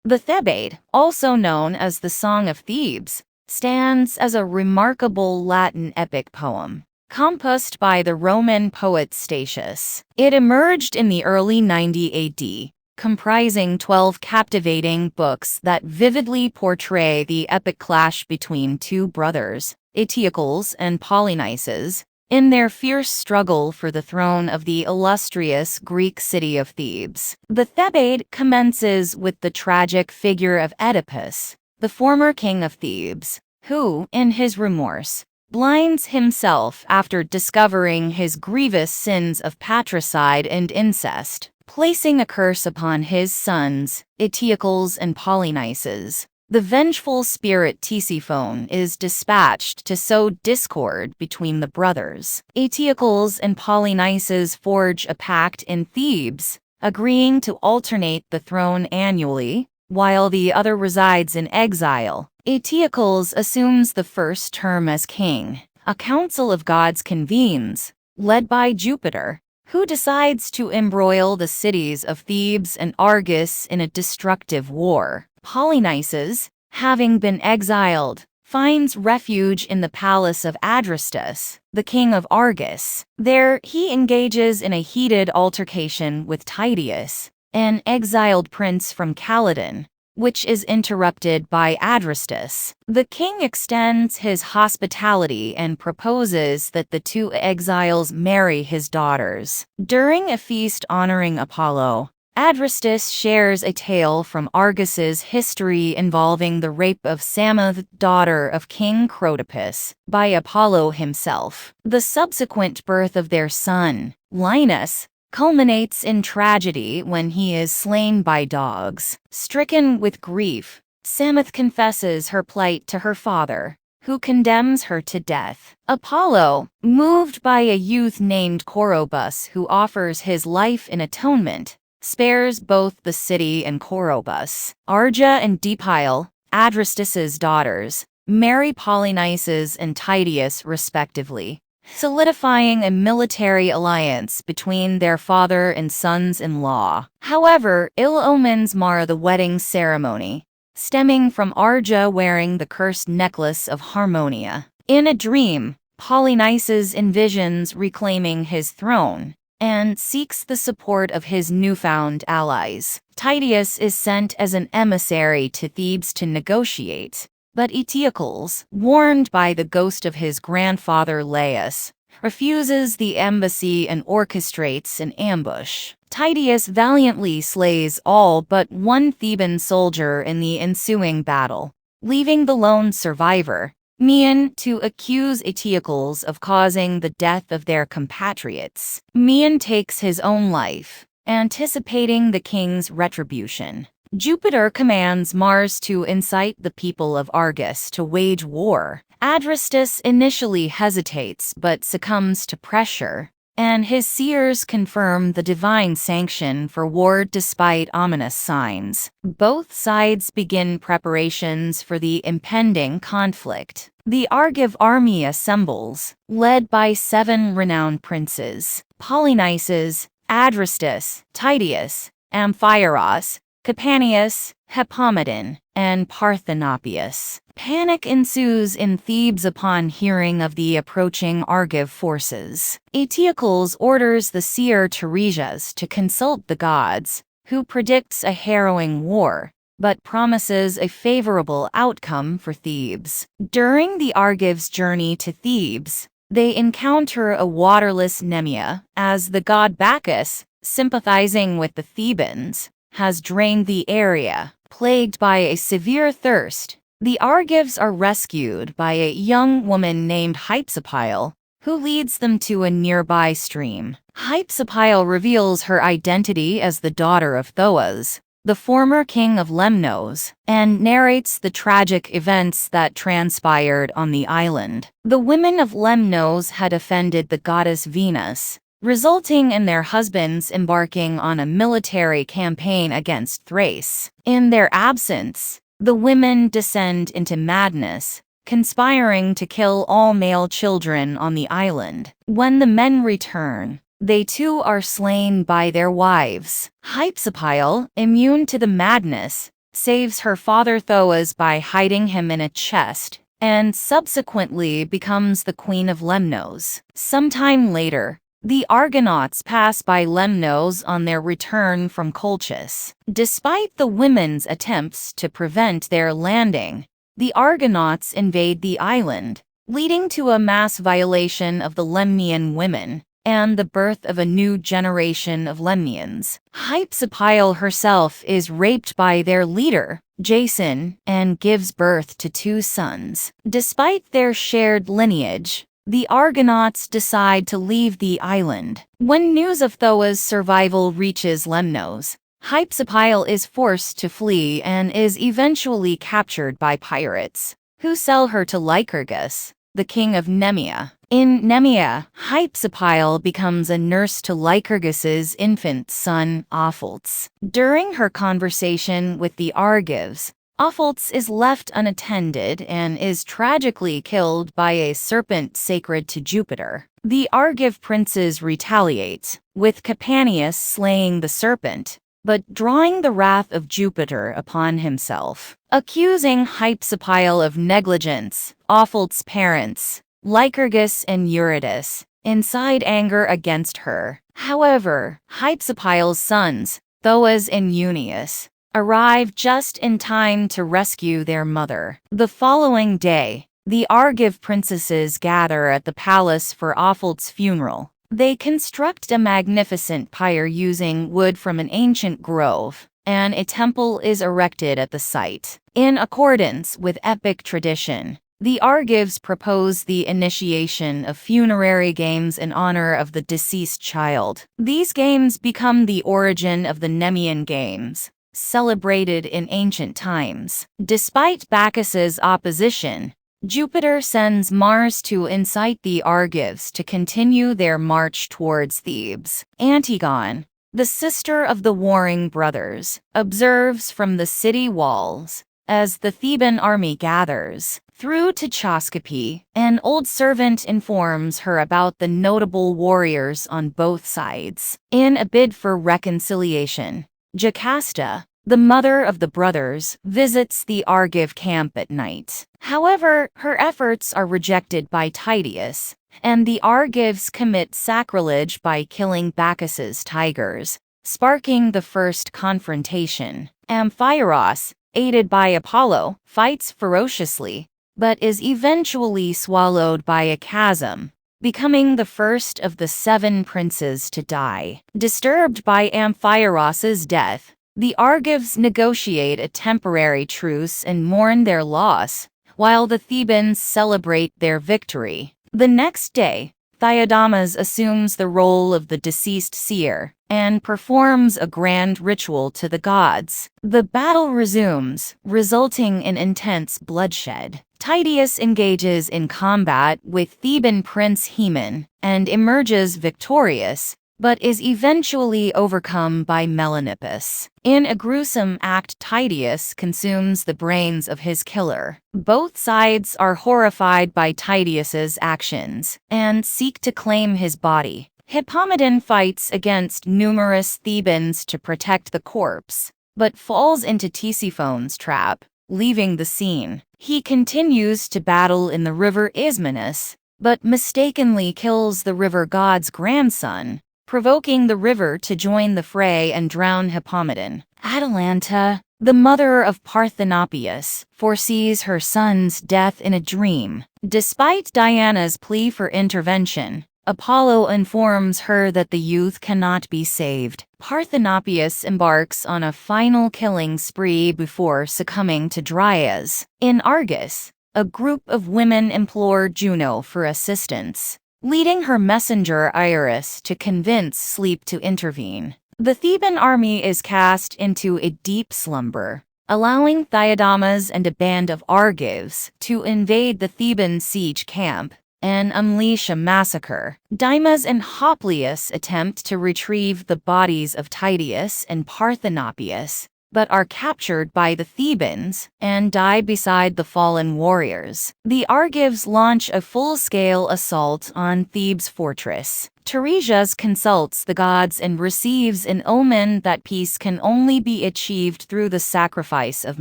The Thebaid, also known as the Song of Thebes, stands as a remarkable Latin epic poem, composed by the Roman poet Statius. It emerged in the early 90 AD, comprising 12 captivating books that vividly portray the epic clash between two brothers, Eteocles and Polynices, in their fierce struggle for the throne of the illustrious Greek city of Thebes. The Thebaid commences with the tragic figure of Oedipus, the former king of Thebes, who, in his remorse, blinds himself after discovering his grievous sins of patricide and incest, placing a curse upon his sons, Eteocles and Polynices. The vengeful spirit Tisiphone is dispatched to sow discord between the brothers. Eteocles and Polynices forge a pact in Thebes, agreeing to alternate the throne annually, while the other resides in exile. Eteocles assumes the first term as king. A council of gods convenes, led by Jupiter, who decides to embroil the cities of Thebes and Argos in a destructive war. Polynices, having been exiled, finds refuge in the palace of Adrastus, the king of Argos. There, he engages in a heated altercation with Statius, an exiled prince from Calydon, which is interrupted by Adrastus. The king extends his hospitality and proposes that the two exiles marry his daughters. During a feast honoring Apollo, Adrastus shares a tale from Argos's history involving the rape of Samoth, daughter of King Crotopus, by Apollo himself. The subsequent birth of their son, Linus, culminates in tragedy when he is slain by dogs. Stricken with grief, Samoth confesses her plight to her father, who condemns her to death. Apollo, moved by a youth named Corobus who offers his life in atonement, spares both the city and Corobus. Arja and Deipyle, Adrastus's daughters, marry Polynices and Statius respectively, solidifying a military alliance between their father and sons-in-law. However, ill omens mar the wedding ceremony, stemming from Arja wearing the cursed necklace of Harmonia. In a dream, Polynices envisions reclaiming his throne, and seeks the support of his newfound allies. Statius is sent as an emissary to Thebes to negotiate, but Eteocles, warned by the ghost of his grandfather Laius, refuses the embassy and orchestrates an ambush. Statius valiantly slays all but one Theban soldier in the ensuing battle, leaving the lone survivor, Meon, to accuse Eteocles of causing the death of their compatriots. Meon takes his own life, anticipating the king's retribution. Jupiter commands Mars to incite the people of Argos to wage war. Adrastus initially hesitates but succumbs to pressure, and his seers confirm the divine sanction for war despite ominous signs. Both sides begin preparations for the impending conflict. The Argive army assembles, led by 7 renowned princes: Polynices, Adrastus, Statius, Amphiaraus, Capaneus, Hepomedon, and Parthenopaeus. Panic ensues in Thebes upon hearing of the approaching Argive forces. Eteocles orders the seer Tiresias to consult the gods, who predicts a harrowing war, but promises a favorable outcome for Thebes. During the Argives' journey to Thebes, they encounter a waterless Nemea, as the god Bacchus, sympathizing with the Thebans, has drained the area. Plagued by a severe thirst, the Argives are rescued by a young woman named Hypsipyle, who leads them to a nearby stream. Hypsipyle reveals her identity as the daughter of Thoas, the former king of Lemnos, and narrates the tragic events that transpired on the island. The women of Lemnos had offended the goddess Venus, resulting in their husbands embarking on a military campaign against Thrace. In their absence, the women descend into madness, conspiring to kill all male children on the island. When the men return, they too are slain by their wives. Hypsipyle, immune to the madness, saves her father Thoas by hiding him in a chest, and subsequently becomes the queen of Lemnos. Sometime later, the Argonauts pass by Lemnos on their return from Colchis. Despite the women's attempts to prevent their landing, the Argonauts invade the island, leading to a mass violation of the Lemnian women and the birth of a new generation of Lemnians. Hypsipyle herself is raped by their leader, Jason, and gives birth to 2 sons. Despite their shared lineage, the Argonauts decide to leave the island. When news of Thoas' survival reaches Lemnos, Hypsipyle is forced to flee and is eventually captured by pirates, who sell her to Lycurgus, the king of Nemea. In Nemea, Hypsipyle becomes a nurse to Lycurgus's infant son, Opholts. During her conversation with the Argives, Opholts is left unattended and is tragically killed by a serpent sacred to Jupiter. The Argive princes retaliate, with Capaneus slaying the serpent, but drawing the wrath of Jupiter upon himself. Accusing Hypsipyle of negligence, Opholts' parents, Lycurgus and Eurytus, incite anger against her. However, Hypsipyle's sons, Thoas and Euneus, arrive just in time to rescue their mother. The following day, the Argive princesses gather at the palace for Opholts' funeral. They construct a magnificent pyre using wood from an ancient grove, and a temple is erected at the site. In accordance with epic tradition, the Argives propose the initiation of funerary games in honor of the deceased child. These games become the origin of the Nemean Games, celebrated in ancient times. Despite Bacchus's opposition, Jupiter sends Mars to incite the Argives to continue their march towards Thebes. Antigone, the sister of the warring brothers, observes from the city walls as the Theban army gathers. Through to Choscope, an old servant informs her about the notable warriors on both sides. In a bid for reconciliation, Jocasta, the mother of the brothers, visits the Argive camp at night. However, her efforts are rejected by Titius, and the Argives commit sacrilege by killing Bacchus's tigers, sparking the first confrontation. Amphiaraus, aided by Apollo, fights ferociously, but is eventually swallowed by a chasm, becoming the first of the 7 princes to die. Disturbed by Amphiaraus's death, the Argives negotiate a temporary truce and mourn their loss, while the Thebans celebrate their victory. The next day, Theodamas assumes the role of the deceased seer and performs a grand ritual to the gods. The battle resumes, resulting in intense bloodshed. Titius engages in combat with Theban prince Haemon and emerges victorious, but is eventually overcome by Melanippus. In a gruesome act, Titius consumes the brains of his killer. Both sides are horrified by Titius's actions and seek to claim his body. Hippomedon fights against numerous Thebans to protect the corpse, but falls into Tusiphone's trap, leaving the scene. He continues to battle in the river Ismenus, but mistakenly kills the river god's grandson, provoking the river to join the fray and drown Hippomedon. Atalanta, the mother of Parthenopaeus, foresees her son's death in a dream. Despite Diana's plea for intervention, Apollo informs her that the youth cannot be saved. Parthenopaeus embarks on a final killing spree before succumbing to Dryas. In Argus, a group of women implore Juno for assistance, leading her messenger Iris to convince Sleep to intervene. The Theban army is cast into a deep slumber, allowing Theodamas and a band of Argives to invade the Theban siege camp and unleash a massacre. Dymas and Hopleus attempt to retrieve the bodies of Titius and Parthenopaeus, but are captured by the Thebans and die beside the fallen warriors. The Argives launch a full-scale assault on Thebes' fortress. Tiresias consults the gods and receives an omen that peace can only be achieved through the sacrifice of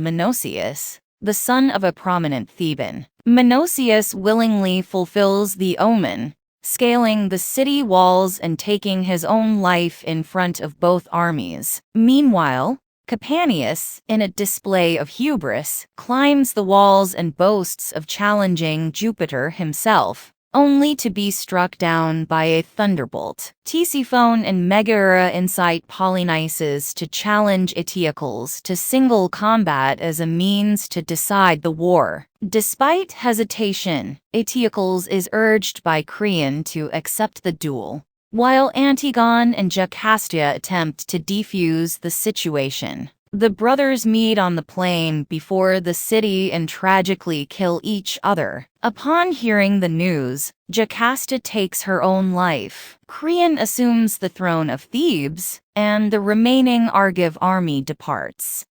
Menoetius, the son of a prominent Theban. Menoetius willingly fulfills the omen, scaling the city walls and taking his own life in front of both armies. Meanwhile, Capaneus, in a display of hubris, climbs the walls and boasts of challenging Jupiter himself, only to be struck down by a thunderbolt. Tisiphone and Megaera incite Polynices to challenge Eteocles to single combat as a means to decide the war. Despite hesitation, Eteocles is urged by Creon to accept the duel, while Antigone and Jocasta attempt to defuse the situation. The brothers meet on the plain before the city and tragically kill each other. Upon hearing the news, Jocasta takes her own life. Creon assumes the throne of Thebes, and the remaining Argive army departs.